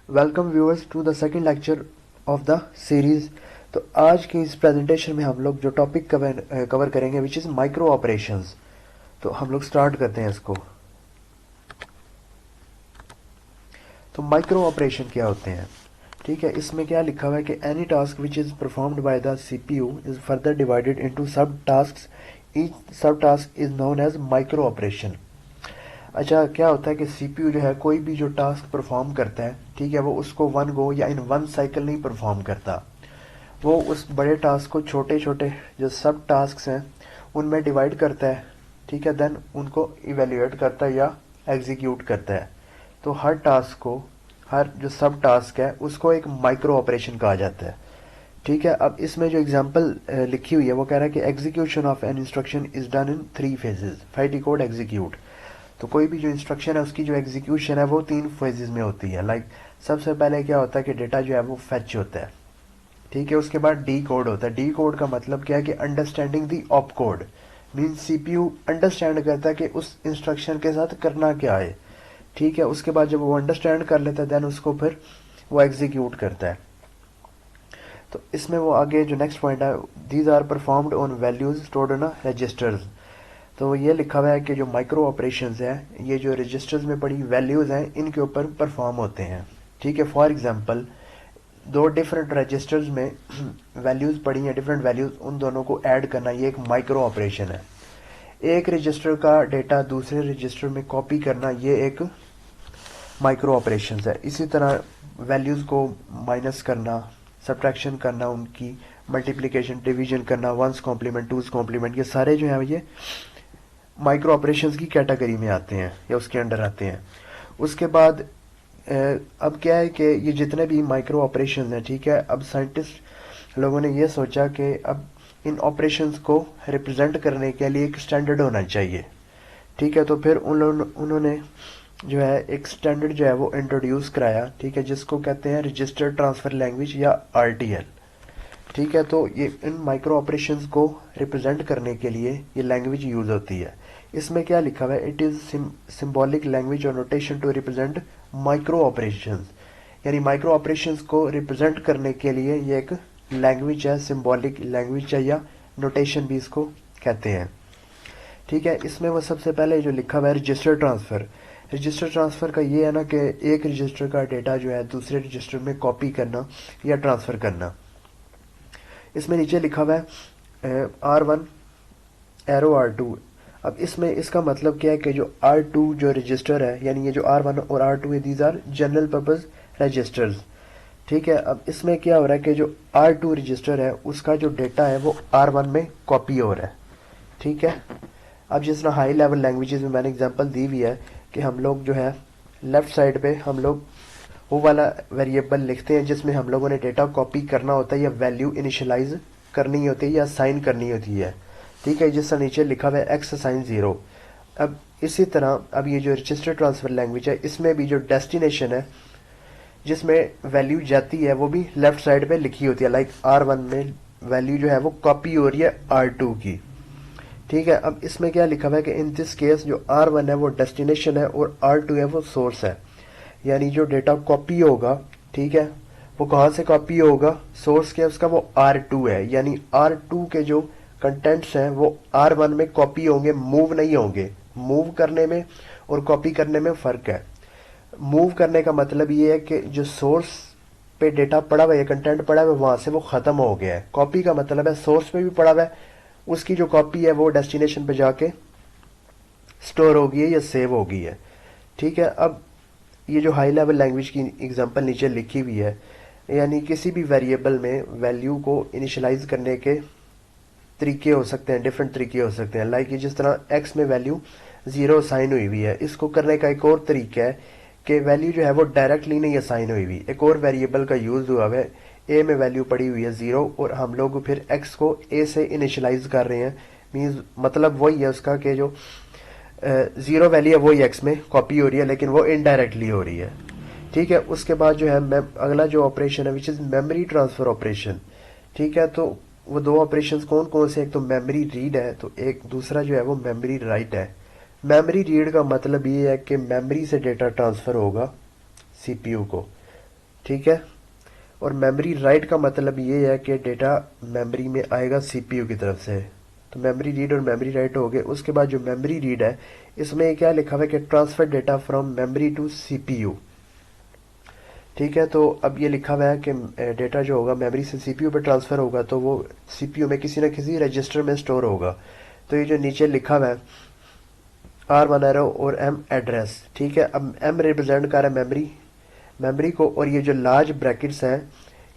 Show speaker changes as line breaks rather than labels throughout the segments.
Welcome viewers to the second lecture of the series. तो आज की इस प्रेजेंटेशन में हम लोग जो टॉपिक कवर करेंगे विच इज़ माइक्रो ऑपरेशंस। तो हम लोग स्टार्ट करते हैं इसको। तो माइक्रो ऑपरेशन क्या होते हैं? ठीक है, इसमें क्या लिखा हुआ है कि any task which is performed by the CPU is further divided into sub tasks. Each sub task is known as micro operation. अच्छा, क्या होता है कि सीपीयू जो है कोई भी जो टास्क परफॉर्म करता है, ठीक है, वो उसको वन गो या इन वन साइकिल नहीं परफॉर्म करता। वो उस बड़े टास्क को छोटे छोटे जो सब टास्क हैं उनमें डिवाइड करता है, ठीक है, देन उनको इवेल्युएट करता है या एग्जीक्यूट करता है। तो हर टास्क को, हर जो सब टास्क है उसको एक माइक्रो ऑपरेशन कहा जाता है। ठीक है, अब इसमें जो एग्जांपल लिखी हुई है वो कह रहा है कि execution of an instruction is done in 3 phases. Fight code execute. तो कोई भी जो इंस्ट्रक्शन है उसकी जो एग्जीक्यूशन है वो 3 फेजेस में होती है। लाइक सबसे पहले क्या होता है कि डेटा जो है वो फेच होता है, ठीक है। उसके बाद डी कोड होता है। डी कोड का मतलब क्या है कि understanding the op code. Mean CPU understand करता है कि उस इंस्ट्रक्शन के साथ करना क्या है, ठीक है। उसके बाद जब वो अंडरस्टैंड कर लेता है देन उसको फिर वो एग्जीक्यूट करता है। तो इसमें वो आगे जो नेक्स्ट पॉइंट है, these are performed on values stored in registers. तो ये लिखा हुआ है कि जो माइक्रो ऑपरेशंस हैं ये जो रजिस्टर्स में पड़ी वैल्यूज हैं इनके ऊपर परफॉर्म होते हैं, ठीक है। फॉर एग्जांपल, दो डिफरेंट रजिस्टर्स में वैल्यूज पड़ी हैं, डिफरेंट वैल्यूज, उन दोनों को ऐड करना ये एक माइक्रो ऑपरेशन है। एक रजिस्टर का डेटा दूसरे रजिस्टर में कॉपी करना ये एक माइक्रो ऑपरेशन है। इसी तरह वैल्यूज को माइनस करना, सब्ट्रैक्शन करना, उनकी मल्टीप्लिकेशन, डिवीजन करना, वंस कॉम्प्लीमेंट, टूज कॉम्प्लीमेंट, ये सारे जो है ये माइक्रो ऑपरेशंस की कैटेगरी में आते हैं या उसके अंडर आते हैं। उसके बाद अब क्या है कि ये जितने भी माइक्रो ऑपरेशंस हैं, ठीक है, अब साइंटिस्ट लोगों ने ये सोचा कि अब इन ऑपरेशंस को रिप्रेजेंट करने के लिए एक स्टैंडर्ड होना चाहिए, ठीक है। तो फिर उन्होंने जो है एक स्टैंडर्ड जो है वो इंट्रोड्यूस कराया, ठीक है, जिसको कहते हैं रजिस्टर ट्रांसफर लैंग्वेज या आरटीएल, ठीक है। तो ये इन माइक्रो ऑपरेशंस को रिप्रेजेंट करने के लिए ये लैंग्वेज यूज होती है। इसमें क्या लिखा हुआ है, इट इज सिंबॉलिक लैंग्वेज और notation to represent micro operations. यानी माइक्रो ऑपरेशंस को रिप्रेजेंट करने के लिए ये एक लैंग्वेज है, सिंबॉलिक लैंग्वेज है या नोटेशन भी इसको कहते हैं, ठीक है। इसमें वो सबसे पहले जो लिखा हुआ है रजिस्टर ट्रांसफर। रजिस्टर ट्रांसफर का ये है ना कि एक रजिस्टर का डेटा जो है दूसरे रजिस्टर में कॉपी करना या ट्रांसफर करना। इसमें नीचे लिखा हुआ है R1 एरो R2। अब इसमें इसका मतलब क्या है कि जो R2 जो रजिस्टर है, यानी ये जो R1 और R2 है, these are general purpose registers, ठीक है। अब इसमें क्या हो रहा है कि जो R2 रजिस्टर है उसका जो डेटा है वो R1 में कॉपी हो रहा है, ठीक है। अब जिस तरह हाई लेवल लैंग्वेजेस में मैंने एग्जांपल दी हुई है कि हम लोग जो है लेफ्ट साइड पे हम लोग वो वाला वेरिएबल लिखते हैं जिसमें हम लोगों ने डेटा कॉपी करना होता है या वैल्यू इनिशियलाइज करनी होती है या असाइन करनी होती है, ठीक है। जिस तरह नीचे लिखा हुआ है एक्स असाइन 0। अब इसी तरह अब ये जो रजिस्टर ट्रांसफर लैंग्वेज है इसमें भी जो डेस्टिनेशन है जिसमें वैल्यू जाती है वो भी लेफ्ट साइड पे लिखी होती है। लाइक R1 में वैल्यू जो है वो कॉपी हो रही है R2 की, ठीक है। अब इसमें क्या लिखा हुआ है कि इन दिस केस जो R1 है वो डेस्टिनेशन है और R2 है वो सोर्स है। यानी जो डेटा कॉपी होगा, ठीक है, वो कहाँ से कॉपी होगा, सोर्स क्या उसका वो R2 है। यानी R2 के जो कंटेंट्स हैं वो R1 में कॉपी होंगे, मूव नहीं होंगे। मूव करने में और कॉपी करने में फर्क है। मूव करने का मतलब ये है कि जो सोर्स पे डेटा पड़ा हुआ है, कंटेंट पड़ा हुआ है, वहां से वो खत्म हो गया है। कॉपी का मतलब है सोर्स पे भी पड़ा हुआ है, उसकी जो कॉपी है वो डेस्टिनेशन पे जाके स्टोर हो गई है या सेव हो गई है, ठीक है। अब ये जो हाई लेवल लैंग्वेज की एग्जांपल नीचे लिखी हुई है, यानी किसी भी वेरिएबल में वैल्यू को इनिशियलाइज करने के तरीके हो सकते हैं, डिफरेंट तरीके हो सकते हैं। लाइक जिस तरह एक्स में वैल्यू 0 असाइन हुई हुई है, इसको करने का एक और तरीका है कि वैल्यू जो है वो डायरेक्टली नहीं असाइन हुई हुई, एक और वेरिएबल का यूज हुआ है। ए में वैल्यू पड़ी हुई है 0 और हम लोग फिर एक्स को ए से इनिशियलाइज कर रहे हैं। मीन्स मतलब वही है उसका कि जो 0 वैल्यू है वही एक्स में कॉपी हो रही है लेकिन वो इनडायरेक्टली हो रही है, ठीक है। उसके बाद जो है अगला जो ऑपरेशन है which is memory transfer operation, ठीक है। तो वो दो ऑपरेशन कौन कौन से, एक तो मेमोरी रीड है तो एक दूसरा जो है वो मेमोरी राइट है। मेमोरी रीड का मतलब ये है कि मेमोरी से डेटा ट्रांसफर होगा सीपीयू को, ٹھیک ہے. اور میموری رائٹ کا مطلب یہ ہے کہ ڈیٹا میموری میں آئے گا سی پی یو کی طرف سے. تو میموری ریڈ اور میموری رائٹ ہو گئے. اس کے بعد جو میموری ریڈ ہے اس میں کیا لکھا ہوا ہے کہ transfer data from memory to C P U. ٹھیک ہے. تو اب یہ لکھا ہوا ہے کہ ڈیٹا جو ہوگا میموری سے سی پی یو پہ ٹرانسفر ہوگا تو وہ سی پی یو میں کسی نہ کسی رجسٹر میں اسٹور ہوگا. تو یہ جو نیچے لکھا ہوا ہے R1 ایرو اور M ایڈریس. ٹھیک ہے. اب M ریپرزینٹ کر رہا ہے میموری کو, اور یہ جو لارج بریکٹس ہیں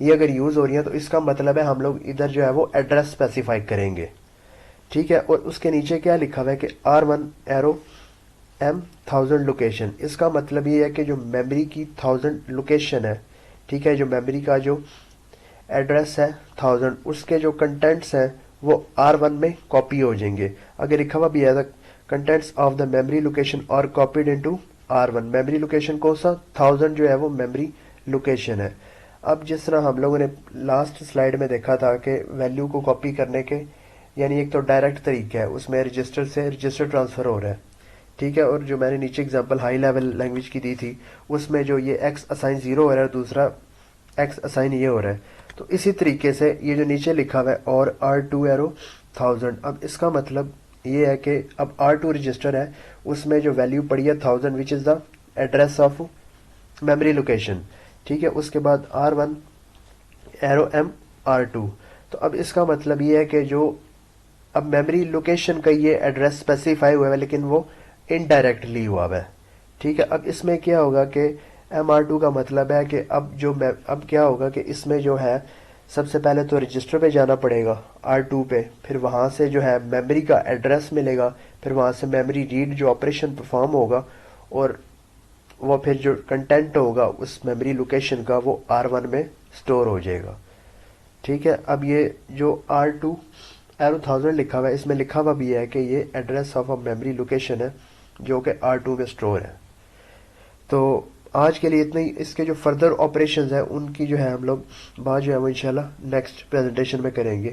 یہ اگر یوز ہو رہی ہیں تو اس کا مطلب ہے ہم لوگ ادھر جو ہے وہ ایڈریس اسپیسیفائی کریں گے. ٹھیک ہے. اور اس کے نیچے کیا لکھا ہوا ہے کہ R1 ایرو M 1000 لوکیشن. اس کا مطلب یہ ہے کہ جو میموری کی 1000 لوکیشن ہے, ٹھیک ہے, جو میموری کا جو ایڈریس ہے 1000, اس کے جو کنٹینٹس ہیں وہ R1 میں کاپی ہو جائیں گے. اگر لکھا ہوا بھی ہے contents of the memory location اور copied into R1. Memory location کون سا 1000 جو ہے وہ میموری لوکیشن ہے. اب جس طرح ہم لوگوں نے لاسٹ سلائیڈ میں دیکھا تھا کہ ویلیو کو کاپی کرنے کے یعنی ایک تو ڈائریکٹ طریقہ ہے, اس میں رجسٹر سے رجسٹر ٹرانسفر ہو رہا ہے. ٹھیک ہے. اور جو میں نے نیچے اگزامپل ہائی لیول لینگویج کی دی تھی اس میں جو یہ ایکس اسائن 0 ہو رہا ہے, دوسرا ایکس اسائن یہ ہو رہا ہے. تو اسی طریقے سے یہ جو نیچے لکھا ہوا ہے اور R2 ایرو 1000. اب اس کا مطلب یہ ہے کہ اب R2 رجسٹر ہے, اس میں جو ویلیو پڑی ہے 1000 which is the address of memory location. ٹھیک ہے. اس کے بعد R1 ایرو M R2. تو اب اس کا مطلب یہ ہے کہ جو اب میموری لوکیشن کا یہ ایڈریس اسپیسیفائی ہوا ہے لیکن وہ انڈائریکٹلی ہوا ہے. ٹھیک ہے. اب اس میں کیا ہوگا کہ MR2 کا مطلب ہے کہ اب کیا ہوگا کہ اس میں جو ہے سب سے پہلے تو رجسٹر پہ جانا پڑے گا R2 پہ, پھر وہاں سے جو ہے میموری کا ایڈریس ملے گا, پھر وہاں سے میموری ریڈ جو آپریشن پرفارم ہوگا اور وہ پھر جو کنٹینٹ ہوگا اس میموری لوکیشن کا وہ R1 میں سٹور ہو جائے گا. ٹھیک ہے. اب یہ جو R2 ایرو 1000 لکھا ہوا ہے اس میں لکھا ہوا بھی ہے کہ یہ ایڈریس آف میموری لوکیشن ہے جو کہ R2 میں سٹور ہے. تو آج کے لیے اتنا ہی. اس کے جو فردر آپریشنز ہیں ان کی جو ہے ہم لوگ بات جو ہے وہ انشاءاللہ نیکسٹ پریزنٹیشن میں کریں گے.